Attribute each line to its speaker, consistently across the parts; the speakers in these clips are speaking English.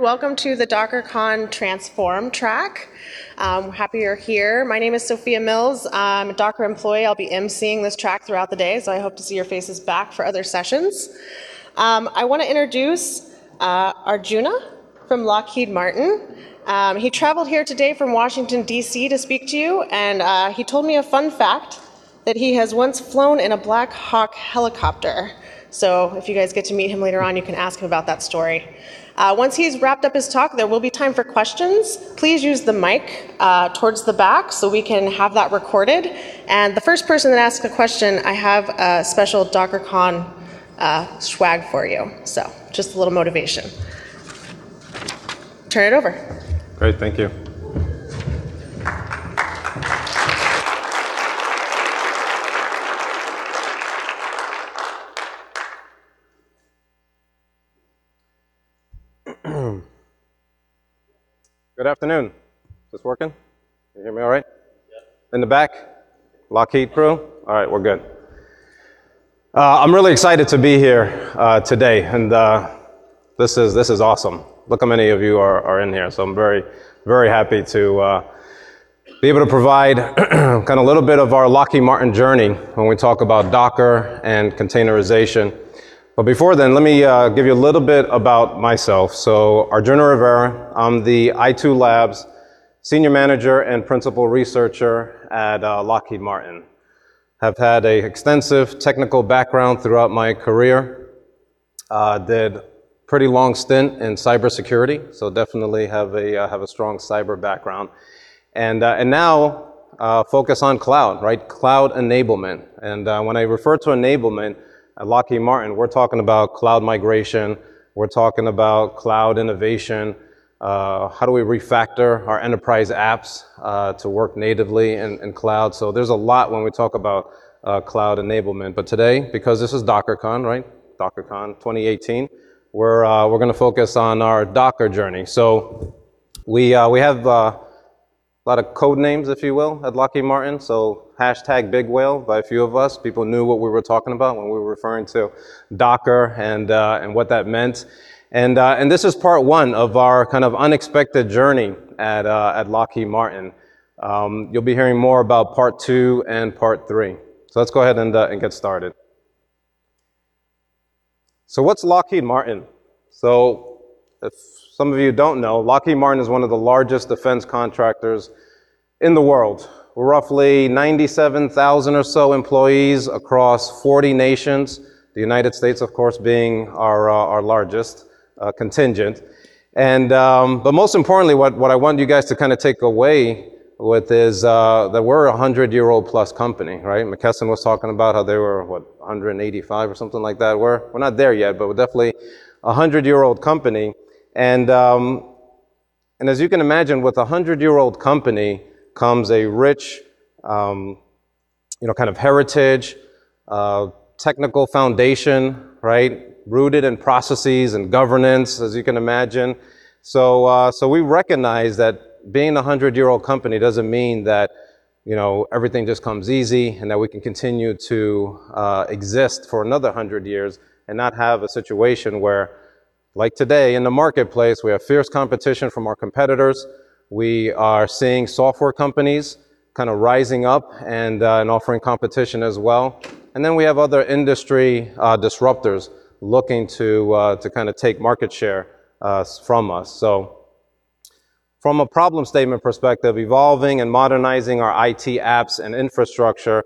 Speaker 1: Welcome to the DockerCon Transform track. Happy you're here. My name is Sophia Mills. I'm a Docker employee. I'll be emceeing this track throughout the day, so I hope to see your faces back for other sessions. I want to introduce Arjuna from Lockheed Martin. He traveled here today from Washington, D.C. to speak to you, and he told me a fun fact that he has once flown in a Black Hawk helicopter. So if you guys get to meet him later on, you can ask him about that story. Once he's wrapped up his talk, there will be time for questions. Please use the mic towards the back so we can have that recorded. And the first person that asks a question, I have a special DockerCon swag for you. So just a little motivation. Turn it over.
Speaker 2: Great, thank you. Good afternoon. Is this working? Can you hear me all right? Yeah. In the back? Lockheed crew? All right, we're good. I'm really excited to be here today, and this is awesome. Look how many of you are in here, so I'm very, very happy to be able to provide kind of a little bit of our Lockheed Martin journey when we talk about Docker and containerization. But before then, let me give you a little bit about myself. So, Arjuna Rivera, I'm the I2 Labs Senior Manager and Principal Researcher at Lockheed Martin. Have had an extensive technical background throughout my career. Did pretty long stint in cybersecurity, so definitely have a strong cyber background. And now focus on cloud, right? Cloud enablement. And when I refer to enablement, at Lockheed Martin, we're talking about cloud migration, we're talking about cloud innovation, how do we refactor our enterprise apps to work natively in cloud. So there's a lot when we talk about cloud enablement. But today, because this is DockerCon, right? DockerCon 2018, we're going to focus on our Docker journey. So we have a lot of code names, if you will, at Lockheed Martin. So hashtag Big Whale by a few of us. People knew what we were talking about when we were referring to Docker and what that meant. And this is part one of our kind of unexpected journey at Lockheed Martin. You'll be hearing more about part two and part three. So let's go ahead and get started. So what's Lockheed Martin? So if some of you don't know, Lockheed Martin is one of the largest defense contractors in the world. We're roughly 97,000 or so employees across 40 nations, the United States, of course, being our largest contingent. And but most importantly, what I want you guys to kind of take away with is that we're a 100-year-old plus company, right? McKesson was talking about how they were, 185 or something like that. We're not there yet, but we're definitely a 100-year-old company. And as you can imagine, with a 100-year-old company comes a rich, kind of heritage, technical foundation, right? Rooted in processes and governance, as you can imagine. So we recognize that being a 100-year-old company doesn't mean that, everything just comes easy and that we can continue to exist for another 100 years and not have a situation where, like today in the marketplace, we have fierce competition from our competitors. We are seeing software companies kind of rising up and offering competition as well. And then we have other industry disruptors looking to kind of take market share from us. So from a problem statement perspective, evolving and modernizing our IT apps and infrastructure,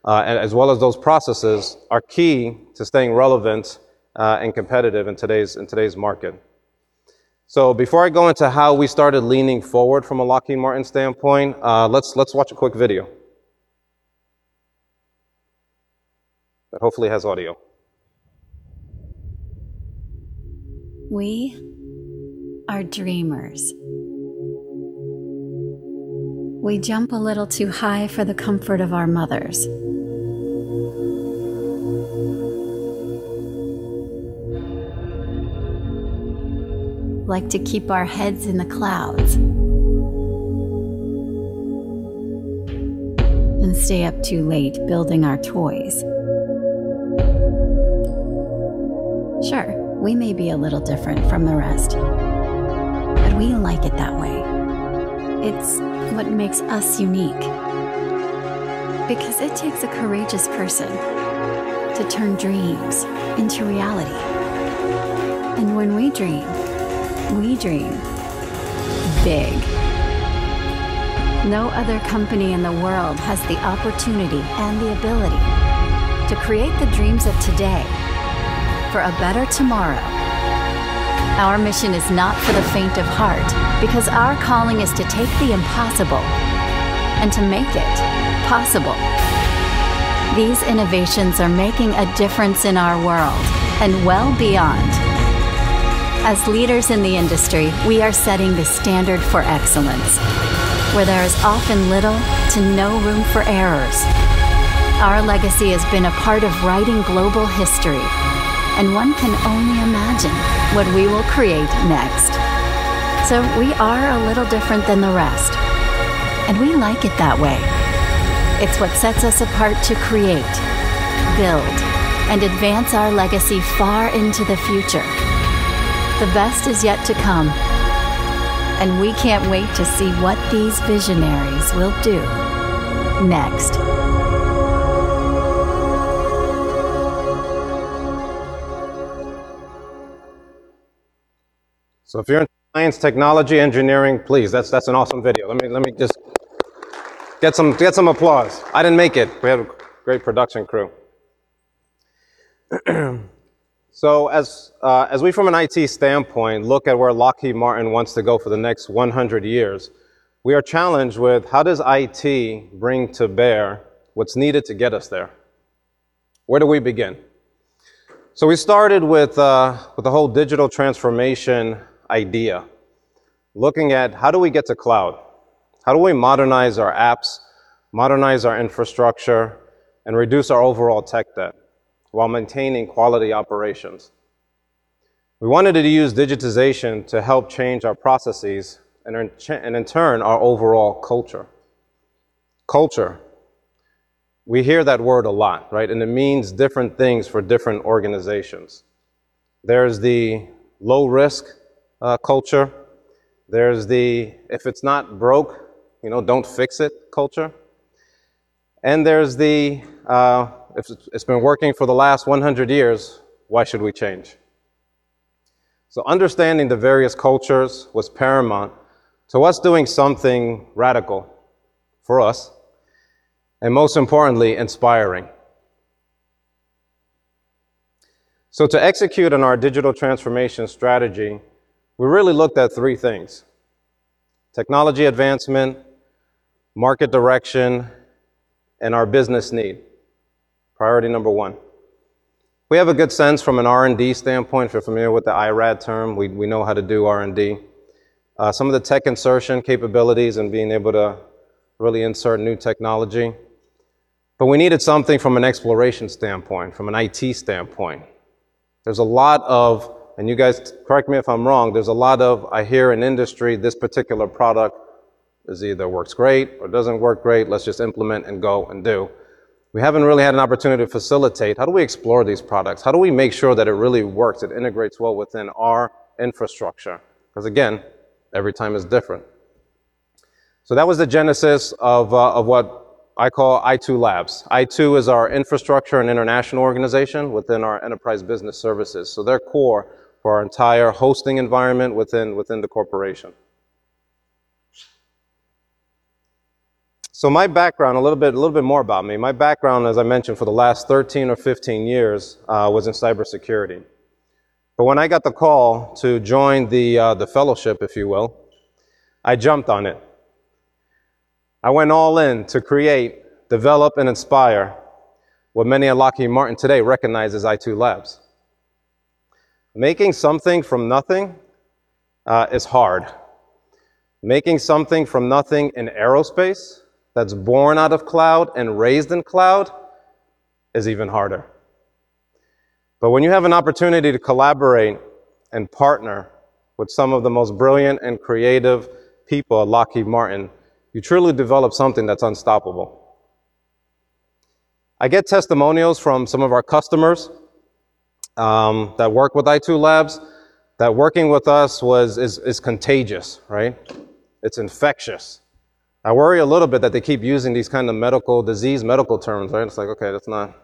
Speaker 2: as well as those processes, are key to staying relevant and competitive in today's market. So before I go into how we started leaning forward from a Lockheed Martin standpoint, let's watch a quick video that hopefully has audio.
Speaker 3: We are dreamers. We jump a little too high for the comfort of our mothers. Like to keep our heads in the clouds and stay up too late building our toys. Sure, we may be a little different from the rest, but we like it that way. It's what makes us unique. Because it takes a courageous person to turn dreams into reality. And when we dream big. No other company in the world has the opportunity and the ability to create the dreams of today for a better tomorrow. Our mission is not for the faint of heart, because our calling is to take the impossible and to make it possible. These innovations are making a difference in our world and well beyond. As leaders in the industry, we are setting the standard for excellence, where there is often little to no room for errors. Our legacy has been a part of writing global history, and one can only imagine what we will create next. So we are a little different than the rest, and we like it that way. It's what sets us apart to create, build, and advance our legacy far into the future. The best is yet to come, and we can't wait to see what these visionaries will do next.
Speaker 2: So if you're in science, technology, engineering, please, that's an awesome video. Let me just get some applause. I didn't make it. We had a great production crew. So as we from an IT standpoint look at where Lockheed Martin wants to go for the next 100 years, we are challenged with how does IT bring to bear what's needed to get us there? Where do we begin? So we started with the whole digital transformation idea, looking at how do we get to cloud? How do we modernize our apps, modernize our infrastructure, and reduce our overall tech debt while maintaining quality operations? We wanted to use digitization to help change our processes and in turn our overall culture. Culture. We hear that word a lot, right? And it means different things for different organizations. There's the low risk culture. There's the if it's not broke, don't fix it culture. And there's the if it's been working for the last 100 years, why should we change? So understanding the various cultures was paramount to us doing something radical for us, and most importantly, inspiring. So to execute on our digital transformation strategy, we really looked at three things: technology advancement, market direction, and our business need. Priority number one. We have a good sense from an R&D standpoint. If you're familiar with the IRAD term, we know how to do R&D. Some of the tech insertion capabilities and being able to really insert new technology. But we needed something from an exploration standpoint, from an IT standpoint. There's a lot of, and you guys correct me if I'm wrong, there's a lot of, I hear in industry, this particular product is either works great or doesn't work great, let's just implement and go and do. We haven't really had an opportunity to facilitate. How do we explore these products? How do we make sure that it really works, it integrates well within our infrastructure? Because again, every time is different. So that was the genesis of what I call I2 Labs. I2 is our infrastructure and international organization within our enterprise business services. So they're core for our entire hosting environment within the corporation. So my background, a little bit more about me. My background, as I mentioned, for the last 13 or 15 years was in cybersecurity. But when I got the call to join the fellowship, if you will, I jumped on it. I went all in to create, develop, and inspire what many at Lockheed Martin today recognize as I2 Labs. Making something from nothing is hard. Making something from nothing in aerospace that's born out of cloud and raised in cloud is even harder. But when you have an opportunity to collaborate and partner with some of the most brilliant and creative people at Lockheed Martin, you truly develop something that's unstoppable. I get testimonials from some of our customers that work with I2 Labs that working with us is contagious, right? It's infectious. I worry a little bit that they keep using these kind of medical terms, right? It's like, okay, that's not.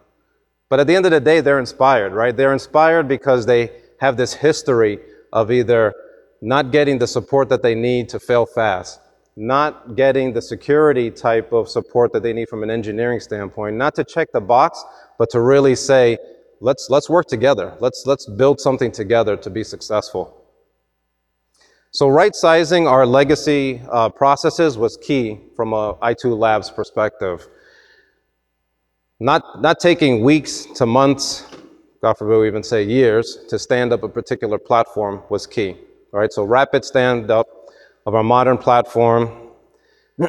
Speaker 2: But at the end of the day, they're inspired, right? They're inspired because they have this history of either not getting the support that they need to fail fast, not getting the security type of support that they need from an engineering standpoint, not to check the box, but to really say, let's work together. Let's build something together to be successful. So right-sizing our legacy processes was key from a I2 Labs perspective. Not taking weeks to months, God forbid we even say years, to stand up a particular platform was key. All right, so rapid stand-up of our modern platform,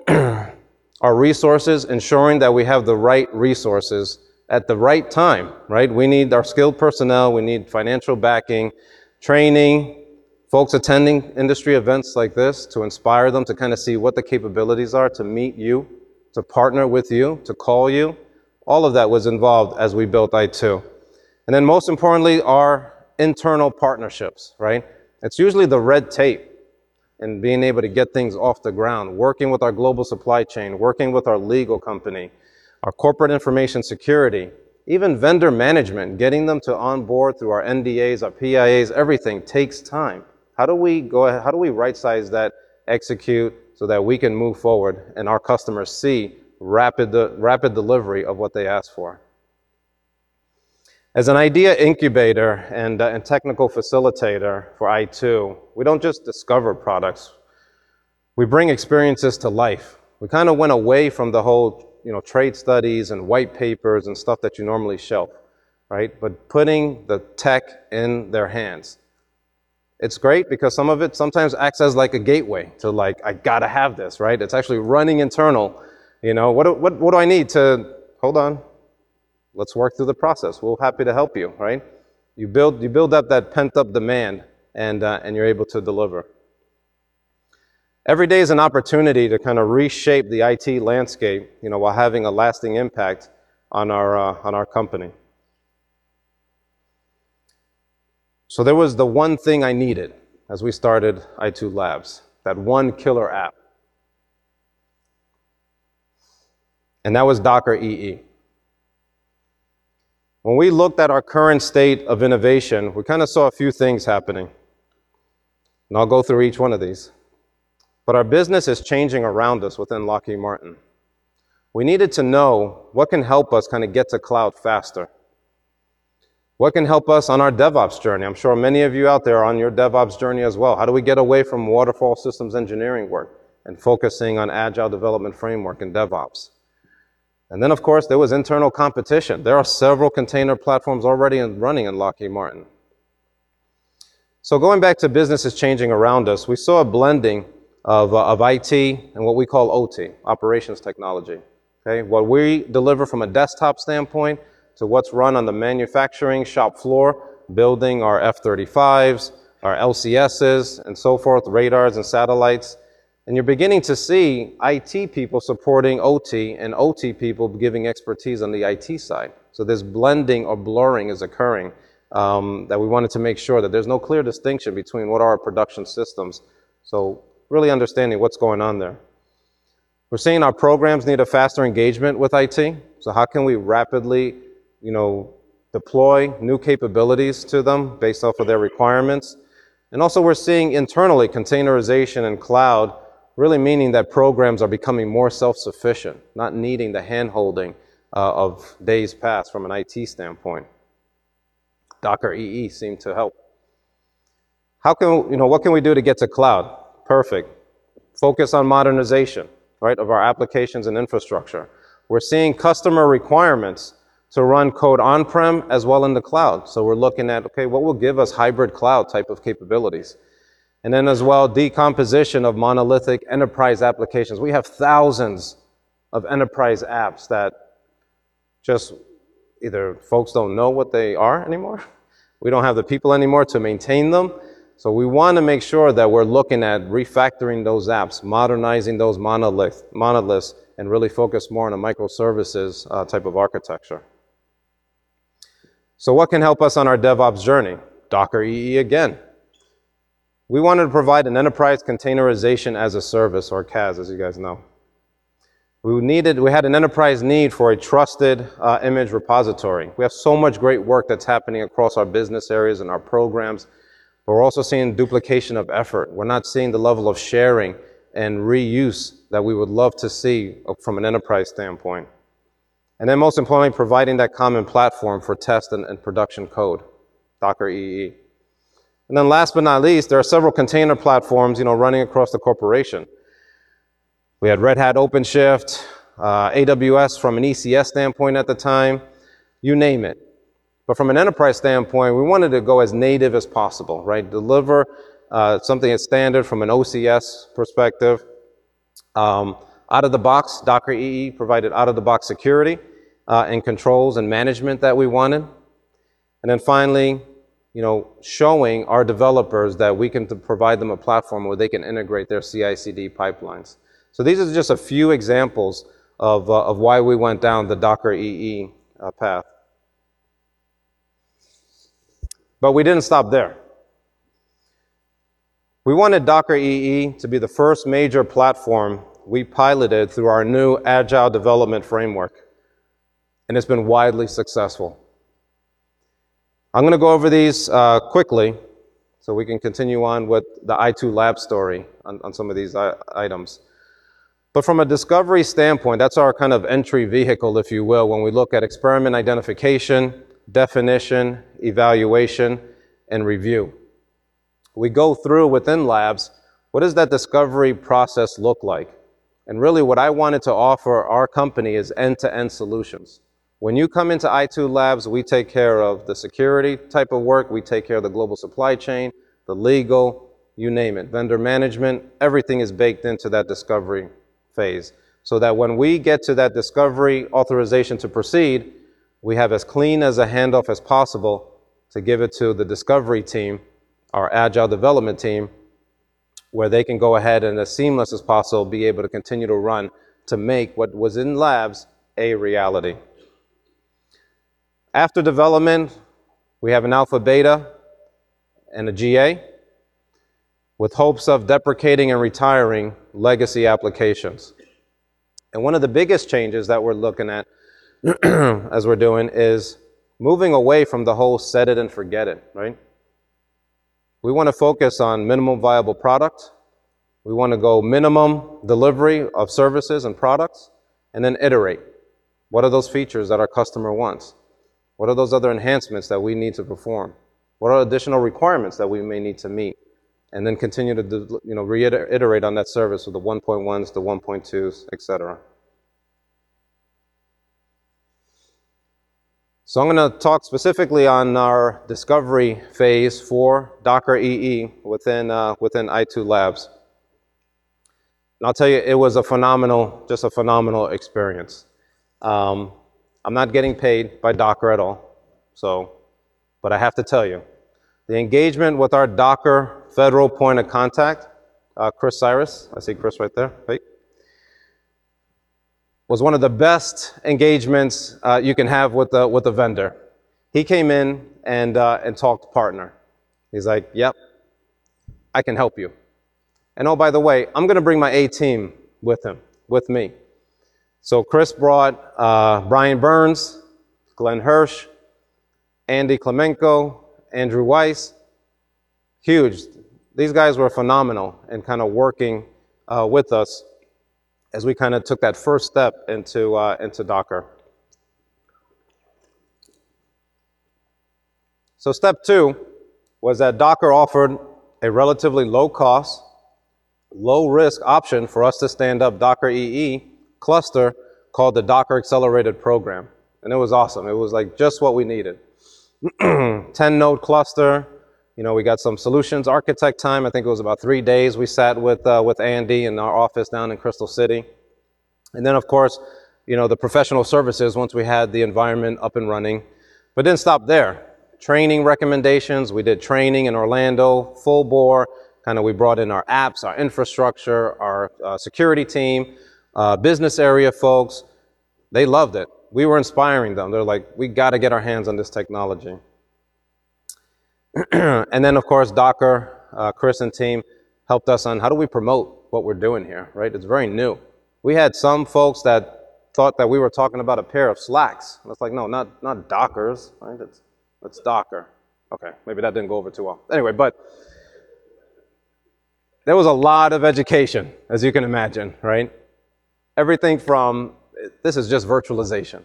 Speaker 2: our resources, ensuring that we have the right resources at the right time, right? We need our skilled personnel, we need financial backing, training, folks attending industry events like this to inspire them to kind of see what the capabilities are, to meet you, to partner with you, to call you. All of that was involved as we built I2. And then most importantly, our internal partnerships, right? It's usually the red tape and being able to get things off the ground, working with our global supply chain, working with our legal company, our corporate information security, even vendor management, getting them to onboard through our NDAs, our PIAs, everything takes time. How do we right-size that, execute, so that we can move forward and our customers see rapid delivery of what they ask for? As an idea incubator and technical facilitator for I2, we don't just discover products, we bring experiences to life. We kind of went away from the whole trade studies and white papers and stuff that you normally shelf, right? But putting the tech in their hands. It's great because some of it sometimes acts as like a gateway to like, I gotta have this, right? It's actually running internal. What do I need to, hold on, let's work through the process. We're happy to help you, right? You build up that pent up demand and you're able to deliver. Every day is an opportunity to kind of reshape the IT landscape, while having a lasting impact on our company. So there was the one thing I needed as we started I2 Labs, that one killer app. And that was Docker EE. When we looked at our current state of innovation, we kind of saw a few things happening. And I'll go through each one of these. But our business is changing around us within Lockheed Martin. We needed to know what can help us kind of get to cloud faster. What can help us on our DevOps journey? I'm sure many of you out there are on your DevOps journey as well. How do we get away from waterfall systems engineering work and focusing on agile development framework and DevOps? And then, of course, there was internal competition. There are several container platforms already running in Lockheed Martin. So going back to businesses changing around us, we saw a blending of IT and what we call OT, operations technology. Okay? What we deliver from a desktop standpoint to what's run on the manufacturing shop floor, building our F-35s, our LCSs, and so forth, radars and satellites. And you're beginning to see IT people supporting OT and OT people giving expertise on the IT side. So this blending or blurring is occurring that we wanted to make sure that there's no clear distinction between what are our production systems. So really understanding what's going on there. We're seeing our programs need a faster engagement with IT. So how can we rapidly deploy new capabilities to them based off of their requirements? And also we're seeing internally containerization and cloud, really meaning that programs are becoming more self-sufficient, not needing the hand-holding of days past from an IT standpoint. Docker EE seemed to help. What can we do to get to cloud? Perfect. Focus on modernization, right, of our applications and infrastructure. We're seeing customer requirements to run code on-prem as well in the cloud. So we're looking at, okay, what will give us hybrid cloud type of capabilities? And then as well, decomposition of monolithic enterprise applications. We have thousands of enterprise apps that just either folks don't know what they are anymore. We don't have the people anymore to maintain them. So we want to make sure that we're looking at refactoring those apps, modernizing those monoliths, and really focus more on a microservices type of architecture. So what can help us on our DevOps journey? Docker EE again. We wanted to provide an enterprise containerization as a service, or CAS, as you guys know. We had an enterprise need for a trusted image repository. We have so much great work that's happening across our business areas and our programs, but we're also seeing duplication of effort. We're not seeing the level of sharing and reuse that we would love to see from an enterprise standpoint. And then most importantly, providing that common platform for test and production code, Docker EE. And then last but not least, there are several container platforms, running across the corporation. We had Red Hat OpenShift, AWS from an ECS standpoint at the time, you name it. But from an enterprise standpoint, we wanted to go as native as possible, right? Deliver something that's standard from an OCS perspective. Out of the box, Docker EE provided out of the box security and controls and management that we wanted. And then finally, showing our developers that we can provide them a platform where they can integrate their CI/CD pipelines. So these are just a few examples of why we went down the Docker EE path. But we didn't stop there. We wanted Docker EE to be the first major platform we piloted through our new Agile development framework. And it's been widely successful. I'm going to go over these quickly so we can continue on with the I2 Lab story on some of these items. But from a discovery standpoint, that's our kind of entry vehicle, if you will, when we look at experiment identification, definition, evaluation, and review. We go through within labs, what does that discovery process look like? And really what I wanted to offer our company is end-to-end solutions. When you come into I2 Labs, we take care of the security type of work, we take care of the global supply chain, the legal, you name it, vendor management, everything is baked into that discovery phase. So that when we get to that discovery authorization to proceed, we have as clean as a handoff as possible to give it to the discovery team, our agile development team, where they can go ahead and as seamless as possible be able to continue to run to make what was in labs a reality. After development, we have an alpha, beta, and a GA with hopes of deprecating and retiring legacy applications. And one of the biggest changes that we're looking at as we're doing is moving away from the whole set it and forget it, right? We want to focus on minimum viable product. We want to go minimum delivery of services and products, and then iterate. What are those features that our customer wants? What are those other enhancements that we need to perform? What are additional requirements that we may need to meet? And then continue to reiterate on that service with the 1.1s, the 1.2s, etc. So I'm going to talk specifically on our discovery phase for Docker EE within I2 Labs. And I'll tell you, it was just a phenomenal experience. I'm not getting paid by Docker at all, but I have to tell you, the engagement with our Docker federal point of contact, Chris Cyrus, I see Chris right there, right, was one of the best engagements you can have with a vendor. He came in and talked partner. He's like, yep, I can help you. And oh, by the way, I'm going to bring my A team with me. So Chris brought Brian Burns, Glenn Hirsch, Andy Klemenko, Andrew Weiss. Huge. These guys were phenomenal in kind of working with us as we kind of took that first step into Docker. So step 2 was that Docker offered a relatively low cost, low risk option for us to stand up Docker EE cluster called the Docker Accelerated Program. And it was awesome. It was like just what we needed. 10 node cluster. We got some solutions architect time. I think it was about 3 days. We sat with Andy in our office down in Crystal City. And then, of course, the professional services once we had the environment up and running. But didn't stop there. Training recommendations. We did training in Orlando, full bore. We brought in our apps, our infrastructure, our security team, business area folks. They loved it. We were inspiring them. They're like, we got to get our hands on this technology. And then, of course, Docker Chris and team helped us on how do we promote what we're doing here, right? It's very new. We had some folks that thought that we were talking about a pair of slacks. And it's like, no, not Dockers, right? It's Docker. Okay, maybe that didn't go over too well. Anyway, but there was a lot of education, as you can imagine, right? Everything from, this is just virtualization,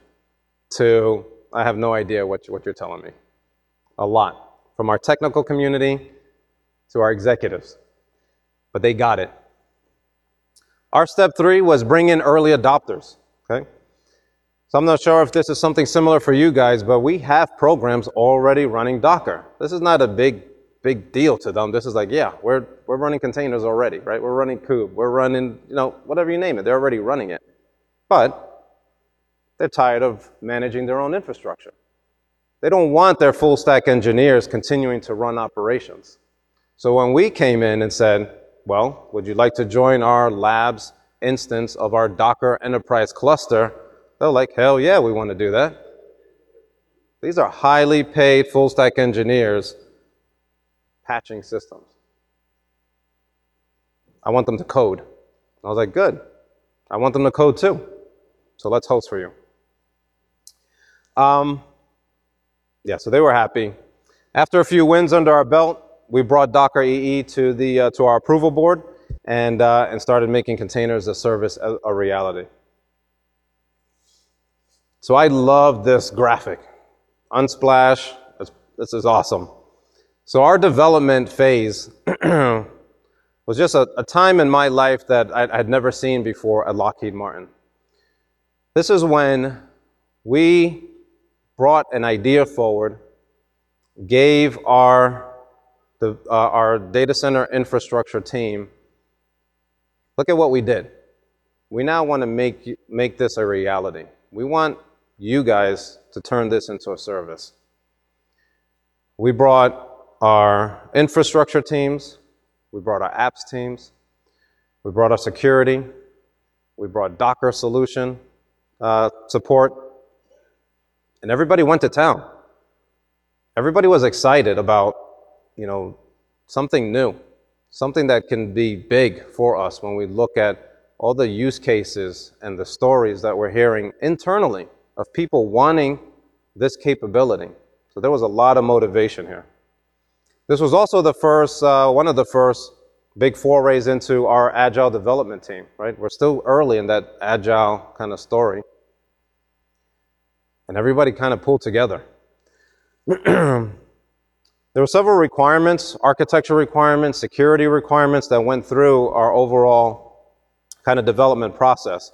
Speaker 2: to, I have no idea what you're telling me. A lot. From our technical community to our executives. But they got it. Our step 3 was bring in early adopters, okay? So I'm not sure if this is something similar for you guys, but we have programs already running Docker. This is not a big deal to them. This is like, yeah, we're running containers already, right? We're running kube, we're running, whatever you name it, they're already running it. But they're tired of managing their own infrastructure. They don't want their full stack engineers continuing to run operations. So when we came in and said, well, would you like to join our labs instance of our Docker enterprise cluster? They're like, hell yeah, we want to do that. These are highly paid full stack engineers patching systems. I want them to code. I was like, good. I want them to code too. So let's host for you. Yeah, so they were happy. After a few wins under our belt, we brought Docker EE to our approval board and started making containers as a service a reality. So I love this graphic. Unsplash, this is awesome. So our development phase was just a time in my life that I had never seen before at Lockheed Martin. This is when we brought an idea forward, gave our data center infrastructure team, look at what we did. We now want to make this a reality. We want you guys to turn this into a service. We brought our infrastructure teams, we brought our apps teams, we brought our security, we brought Docker solution support, and everybody went to town. Everybody was excited about, something new, something that can be big for us when we look at all the use cases and the stories that we're hearing internally of people wanting this capability. So there was a lot of motivation here. This was also the first, one of the first big forays into our agile development team, right? We're still early in that agile kind of story. And everybody kind of pulled together. There were several requirements, architecture requirements, security requirements that went through our overall kind of development process.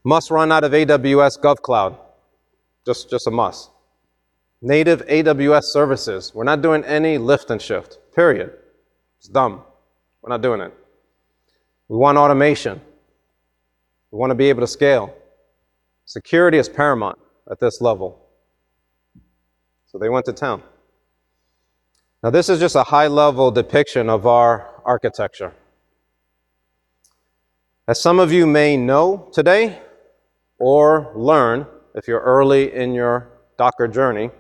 Speaker 2: Must run out of AWS GovCloud, just a must. Native AWS services. We're not doing any lift and shift, period. It's dumb. We're not doing it. We want automation. We want to be able to scale. Security is paramount at this level. So they went to town. Now this is just a high-level depiction of our architecture. As some of you may know today, or learn if you're early in your Docker journey,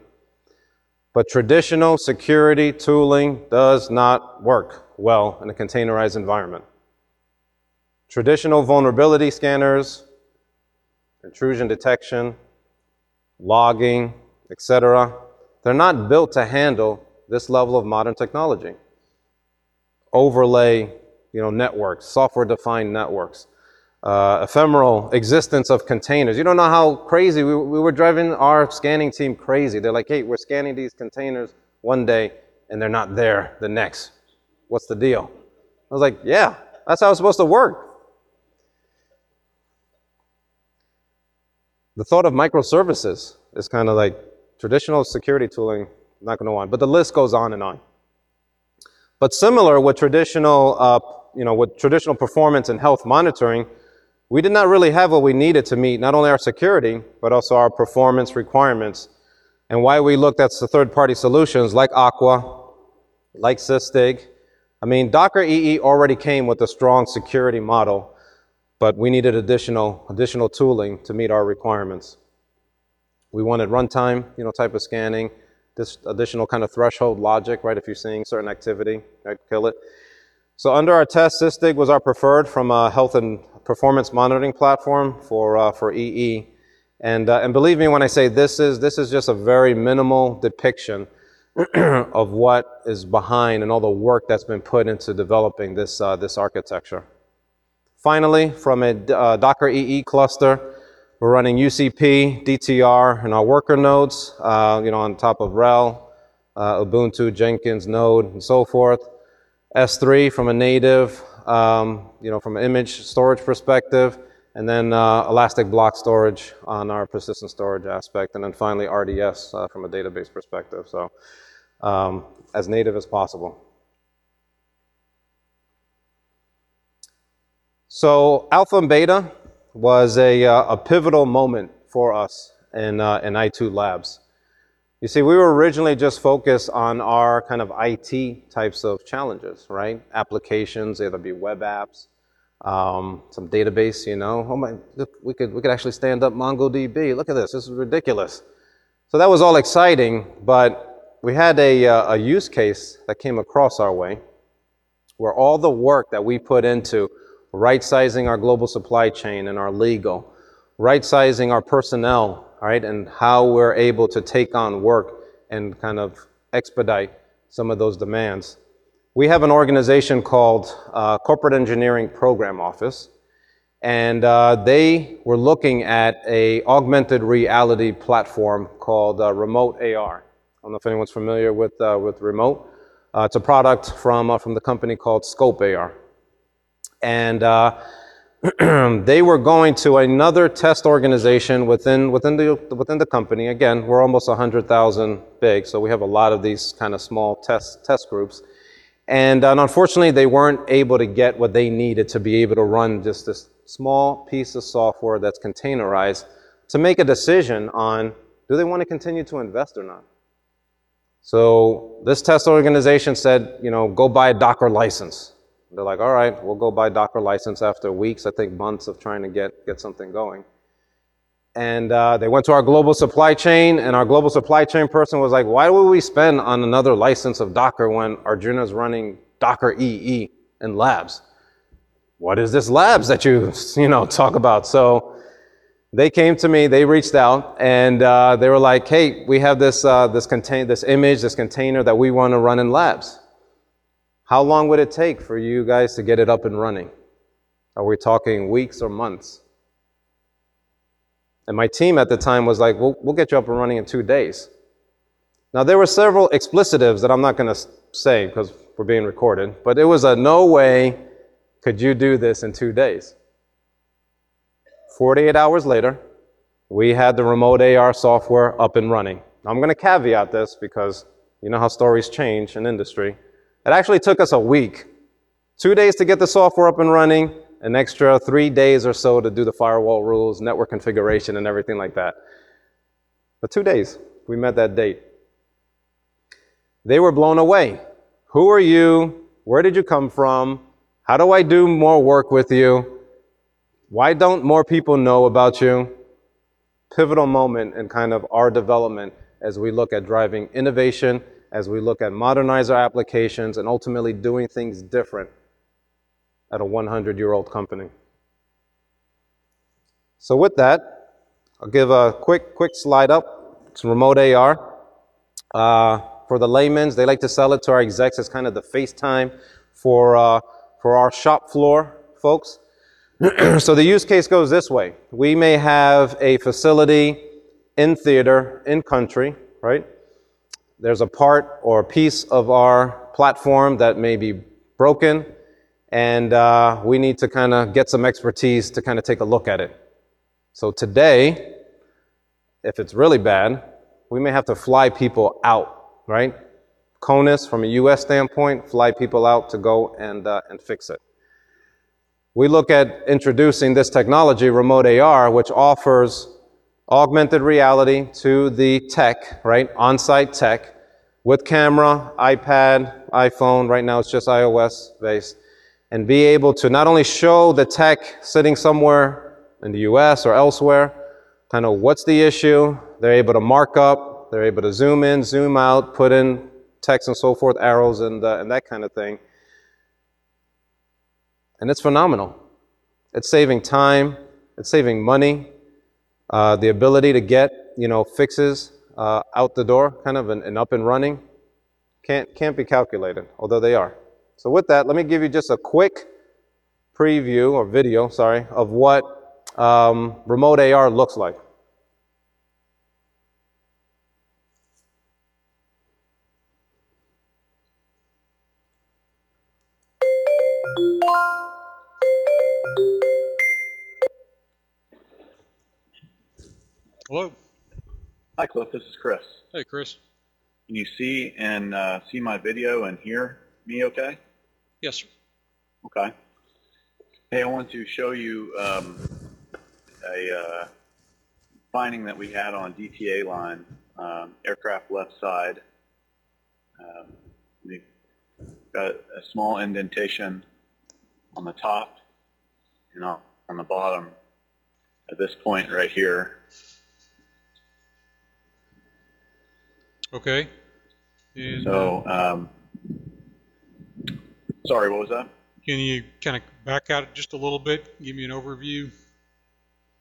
Speaker 2: but traditional security tooling does not work well in a containerized environment. Traditional vulnerability scanners, intrusion detection, logging, etc., they're not built to handle this level of modern technology. Overlay, networks, software-defined networks, ephemeral existence of containers. You don't know how crazy, we were driving our scanning team crazy. They're like, hey, we're scanning these containers one day and they're not there the next. What's the deal? I was like, yeah, that's how it's supposed to work. The thought of microservices is kind of like traditional security tooling, not going to want, but the list goes on and on. But similar with traditional performance and health monitoring, we did not really have what we needed to meet not only our security, but also our performance requirements. And why we looked at the third-party solutions like Aqua, like Sysdig. I mean, Docker EE already came with a strong security model, but we needed additional tooling to meet our requirements. We wanted runtime, type of scanning. this additional kind of threshold logic, right? If you're seeing certain activity, right, kill it. So under our test, Sysdig was our preferred from a health and performance monitoring platform for EE. And believe me when I say this is just a very minimal depiction of what is behind and all the work that's been put into developing this architecture. Finally, from a Docker EE cluster, we're running UCP, DTR, and our worker nodes, on top of RHEL, Ubuntu, Jenkins, Node, and so forth. S3 from a native, from an image storage perspective, and then elastic block storage on our persistent storage aspect, and then finally RDS from a database perspective. So as native as possible. So alpha and beta was a pivotal moment for us in I2 Labs. You see, we were originally just focused on our kind of IT types of challenges, right? Applications, either be web apps, some database, Oh my, look, we could actually stand up MongoDB. Look at this is ridiculous. So that was all exciting, but we had a use case that came across our way where all the work that we put into right-sizing our global supply chain and our legal, right-sizing our personnel, right, and how we're able to take on work and kind of expedite some of those demands. We have an organization called Corporate Engineering Program Office, and they were looking at a augmented reality platform called Remote AR. I don't know if anyone's familiar with Remote. It's a product from the company called Scope AR. And they were going to another test organization within the company. Again, we're almost 100,000 big, so we have a lot of these kind of small test groups. And unfortunately, they weren't able to get what they needed to be able to run just this small piece of software that's containerized to make a decision on, do they want to continue to invest or not? So this test organization said, go buy a Docker license. They're like, all right, we'll go buy Docker license after weeks, I think months of trying to get something going. And they went to our global supply chain, and our global supply chain person was like, why would we spend on another license of Docker when Arjuna's running Docker EE in labs? What is this labs that you talk about? So they came to me, they reached out, and they were like, hey, we have this container that we want to run in labs. How long would it take for you guys to get it up and running? Are we talking weeks or months? And my team at the time was like, we'll get you up and running in 2 days. Now, there were several explicitives that I'm not going to say because we're being recorded, but it was no way could you do this in 2 days. 48 hours later, we had the Remote AR software up and running. Now, I'm going to caveat this because you know how stories change in industry. It actually took us a week. 2 days to get the software up and running, an extra 3 days or so to do the firewall rules, network configuration, and everything like that. But 2 days, we met that date. They were blown away. Who are you? Where did you come from? How do I do more work with you? Why don't more people know about you? Pivotal moment in kind of our development as we look at driving innovation, as we look at modernize our applications and ultimately doing things different at a 100-year-old company. So with that, I'll give a quick slide up. It's Remote AR. For the layman's, they like to sell it to our execs as kind of the FaceTime for our shop floor folks. So the use case goes this way. We may have a facility in theater, in country, right? There's a part or a piece of our platform that may be broken, and we need to kind of get some expertise to kind of take a look at it. So today, if it's really bad, we may have to fly people out, right? CONUS, from a US standpoint, fly people out to go and fix it. We look at introducing this technology, Remote AR, which offers augmented reality to the tech, right? On-site tech with camera, iPad, iPhone. Right now it's just iOS based. And be able to not only show the tech sitting somewhere in the US or elsewhere, kind of what's the issue. They're able to mark up They're able to zoom in, zoom out, put in text and so forth, arrows and that kind of thing. And it's phenomenal. It's saving time, it's saving money, the ability to get, fixes out the door, kind of and up and running, can't be calculated, although they are. So with that, let me give you just a quick preview, or video, sorry, of what remote AR looks like.
Speaker 4: Hello.
Speaker 5: Hi, Cliff. This is Chris.
Speaker 4: Hey, Chris.
Speaker 5: Can you see my video and hear me okay?
Speaker 4: Yes, sir.
Speaker 5: Okay. Hey, I want to show you a finding that we had on DTA line, aircraft left side. We've got a small indentation on the top and on the bottom at this point right here.
Speaker 4: Okay. And,
Speaker 5: so, sorry, what was that?
Speaker 4: can you kind of back out just a little bit, give me an overview?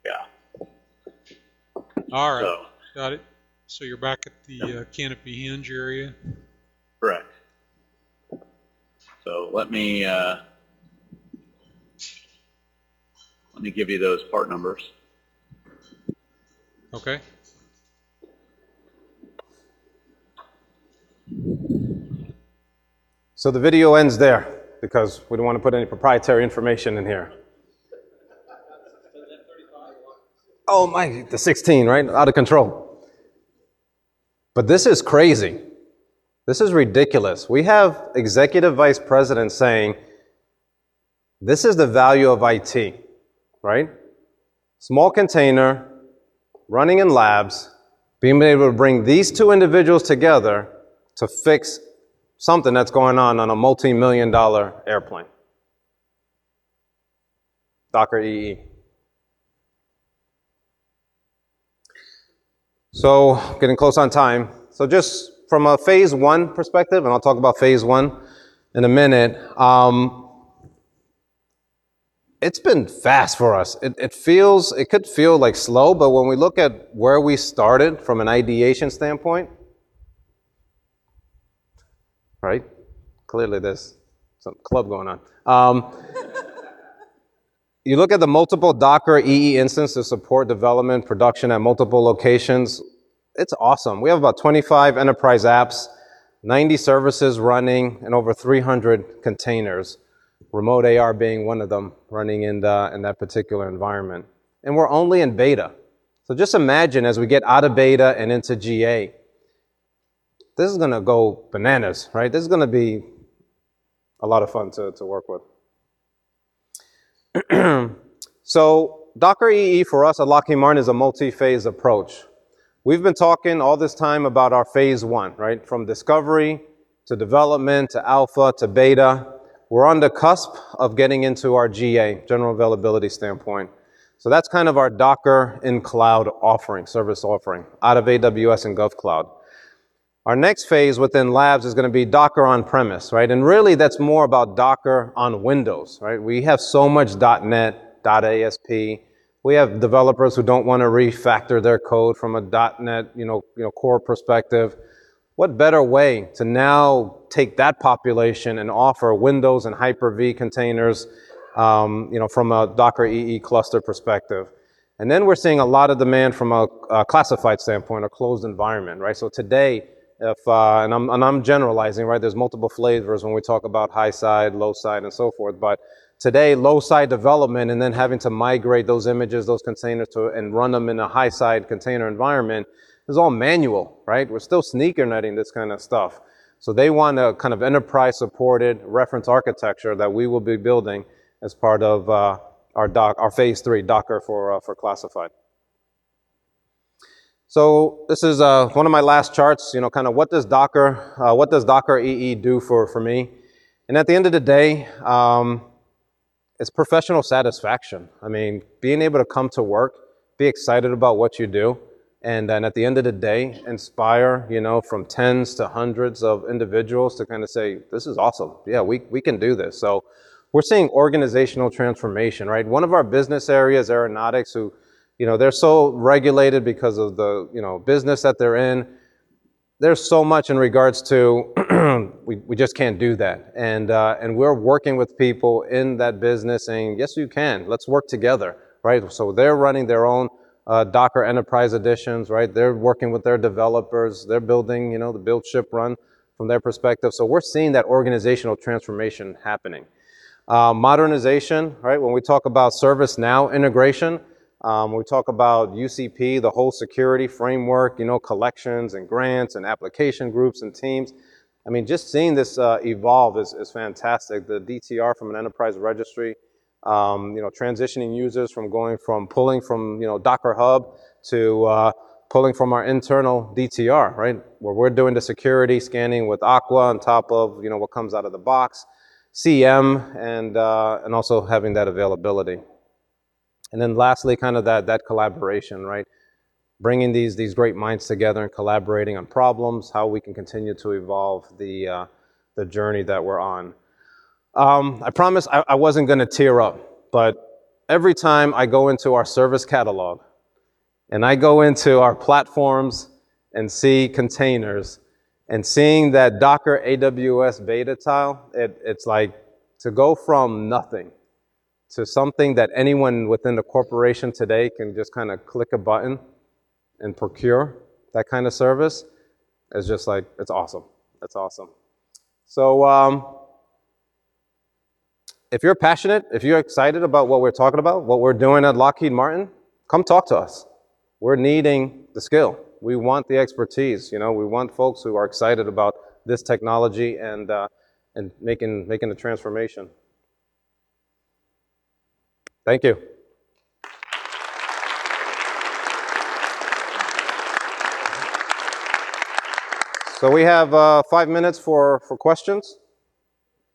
Speaker 5: Yeah.
Speaker 4: All right.
Speaker 5: So,
Speaker 4: got it. So you're back at the canopy hinge area?
Speaker 5: correct. So let me give you those part numbers.
Speaker 4: Okay.
Speaker 2: So the video ends there because we don't want to put any proprietary information in here. Oh my, the 16, right? Out of control. But this is crazy. This is ridiculous. We have executive vice presidents saying, this is the value of IT, right? Small container, running in labs, being able to bring these two individuals together to fix something that's going on a multi-million-dollar airplane. Docker EE. So, getting close on time. So just from a phase one perspective, and I'll talk about phase one in a minute, it's been fast for us. It could feel like slow, but when we look at where we started from an ideation standpoint, right? Clearly there's some club going on. You look at the multiple Docker EE instances to support development, production at multiple locations. It's awesome. We have about 25 enterprise apps, 90 services running, and over 300 containers. Remote AR being one of them, running in that particular environment. And we're only in beta. So just imagine as we get out of beta and into GA, this is going to go bananas, right? This is going to be a lot of fun to work with. So Docker EE for us at Lockheed Martin is a multi-phase approach. We've been talking all this time about our phase one, right? From discovery to development to alpha to beta. We're on the cusp of getting into our GA, general availability standpoint. So that's kind of our Docker in cloud offering, service offering, out of AWS and GovCloud. Our next phase within labs is going to be Docker on-premise, right? And really that's more about Docker on Windows, right? We have so much .NET, .ASP. We have developers who don't want to refactor their code from a .NET, core perspective. What better way to now take that population and offer Windows and Hyper-V containers, from a Docker EE cluster perspective? And then we're seeing a lot of demand from a classified standpoint, a closed environment, right? So today, and I'm generalizing, right? There's multiple flavors when we talk about high side, low side, and so forth. But today, low side development and then having to migrate those images, those containers and run them in a high side container environment is all manual, right? We're still sneaker netting this kind of stuff. So they want a kind of enterprise supported reference architecture that we will be building as part of our phase 3 Docker for classified. So this is one of my last charts, kind of what does Docker EE do for me? And at the end of the day, it's professional satisfaction. I mean, being able to come to work, be excited about what you do, and at the end of the day, inspire, from tens to hundreds of individuals to kind of say, this is awesome. Yeah, we can do this. So we're seeing organizational transformation, right? One of our business areas, aeronautics, who, they're so regulated because of the, business that they're in. There's so much in regards to, we just can't do that. And we're working with people in that business saying, yes, you can. Let's work together, right? So they're running their own Docker Enterprise Editions, right? They're working with their developers. They're building, the build, ship, run from their perspective. So we're seeing that organizational transformation happening. Modernization, right? When we talk about ServiceNow integration, we talk about UCP, the whole security framework, collections and grants and application groups and teams. I mean, just seeing this evolve is fantastic. The DTR from an enterprise registry, transitioning users from pulling from, Docker Hub to pulling from our internal DTR, right? Where we're doing the security scanning with Aqua on top of, what comes out of the box, CM, and also having that availability. And then lastly, kind of that collaboration, right? Bringing these great minds together and collaborating on problems, how we can continue to evolve the journey that we're on. I promised I wasn't going to tear up, but every time I go into our service catalog and I go into our platforms and see containers and seeing that Docker AWS beta tile, it's like to go from nothing to something that anyone within the corporation today can just kind of click a button and procure that kind of service is just like, it's awesome. That's awesome. So if you're passionate, if you're excited about what we're talking about, what we're doing at Lockheed Martin, come talk to us. We're needing the skill. We want the expertise. We want folks who are excited about this technology and making the transformation. Thank you. So we have 5 minutes for questions.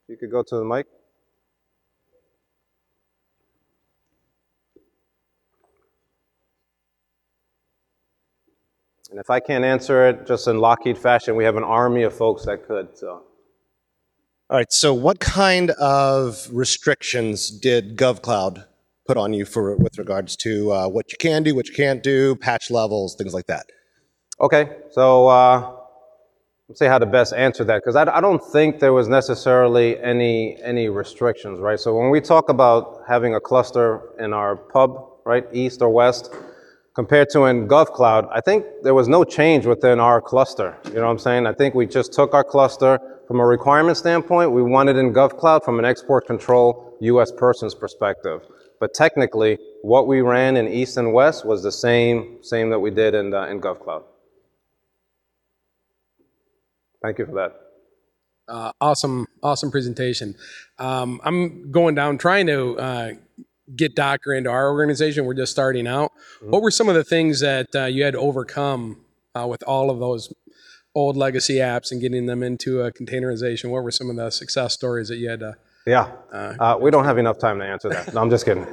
Speaker 2: You could go to the mic. And if I can't answer it just in Lockheed fashion, we have an army of folks that could. So.
Speaker 6: All right, so what kind of restrictions did GovCloud put on you with regards to what you can do, what you can't do, patch levels, things like that?
Speaker 2: Okay, so let's see how to best answer that, because I don't think there was necessarily any restrictions, right? So when we talk about having a cluster in our pub, right, east or west, compared to in GovCloud, I think there was no change within our cluster. You know what I'm saying? I think we just took our cluster from a requirement standpoint. We wanted in GovCloud from an export control U.S. persons perspective. But technically, what we ran in East and West was the same that we did in GovCloud. Thank you for that.
Speaker 7: Awesome presentation. I'm going down trying to get Docker into our organization. We're just starting out. Mm-hmm. What were some of the things that you had to overcome with all of those old legacy apps and getting them into a containerization? What were some of the success stories that you had to?
Speaker 2: Yeah, we don't have enough time to answer that. No, I'm just kidding.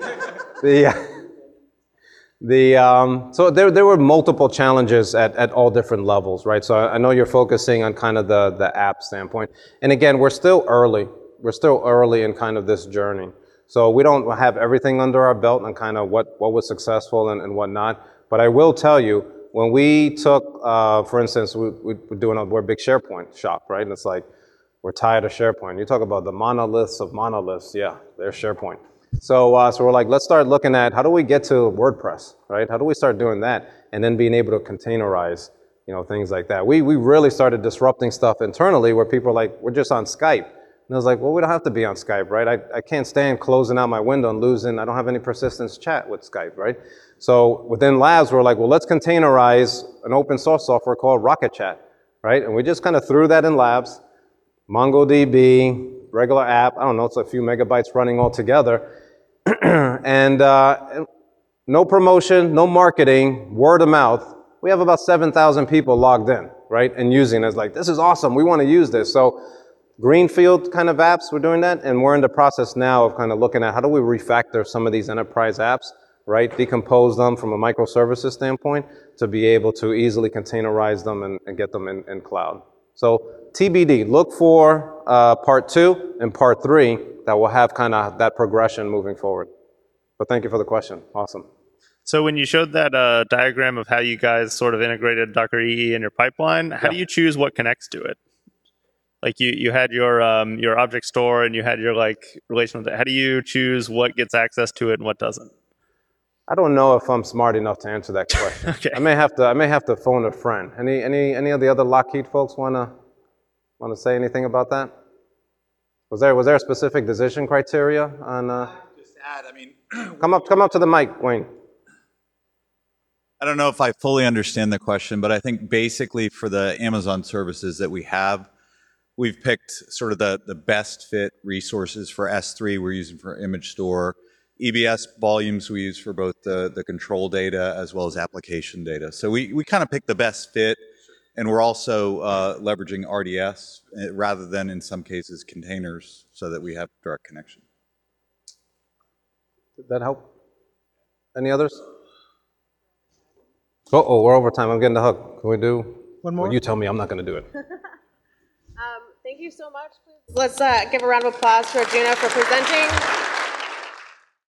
Speaker 2: So there were multiple challenges at all different levels, right? So I know you're focusing on kind of the app standpoint. And again, we're still early. We're still early in kind of this journey. So we don't have everything under our belt and kind of what was successful and what not. But I will tell you, when we took, for instance, we're a big SharePoint shop, right? And it's like, we're tired of SharePoint. You talk about the monoliths of monoliths. Yeah, there's SharePoint. So we're like, let's start looking at how do we get to WordPress, right? How do we start doing that? And then being able to containerize, things like that. We really started disrupting stuff internally where people are like, we're just on Skype. And I was like, well, we don't have to be on Skype, right? I can't stand closing out my window and I don't have any persistence chat with Skype, right? So within labs, we're like, well, let's containerize an open source software called Rocket Chat, right? And we just kind of threw that in labs. MongoDB, regular app, I don't know, it's a few megabytes running all together. And no promotion, no marketing, word of mouth. We have about 7,000 people logged in, right? And using it. It's like, this is awesome, we want to use this. So greenfield kind of apps, we're doing that. And we're in the process now of kind of looking at how do we refactor some of these enterprise apps right? Decompose them from a microservices standpoint to be able to easily containerize them and get them in cloud. So TBD, look for part 2 and part 3 that will have kind of that progression moving forward. But thank you for the question. Awesome.
Speaker 8: So when you showed that diagram of how you guys sort of integrated Docker EE in your pipeline, how do you choose what connects to it? Like you had your object store and you had your like relational. How do you choose what gets access to it and what doesn't?
Speaker 2: I don't know if I'm smart enough to answer that question.
Speaker 8: Okay.
Speaker 2: I may have to phone a friend. Any of the other Lockheed folks wanna say anything about that? Was there a specific decision criteria on?
Speaker 9: Just add, I mean,
Speaker 2: Come up to the mic, Wayne.
Speaker 9: I don't know if I fully understand the question, but I think basically for the Amazon services that we have, we've picked sort of the best fit resources for S3 we're using for image store. EBS volumes we use for both the control data as well as application data. So we kind of pick the best fit, and we're also leveraging RDS rather than in some cases containers so that we have direct connection.
Speaker 2: Did that help? Any others? Uh-oh, we're over time. I'm getting the hug. Can we do one more? Well, you tell me. I'm not going to do it.
Speaker 1: Thank you so much. Let's give a round of applause for Juna for presenting.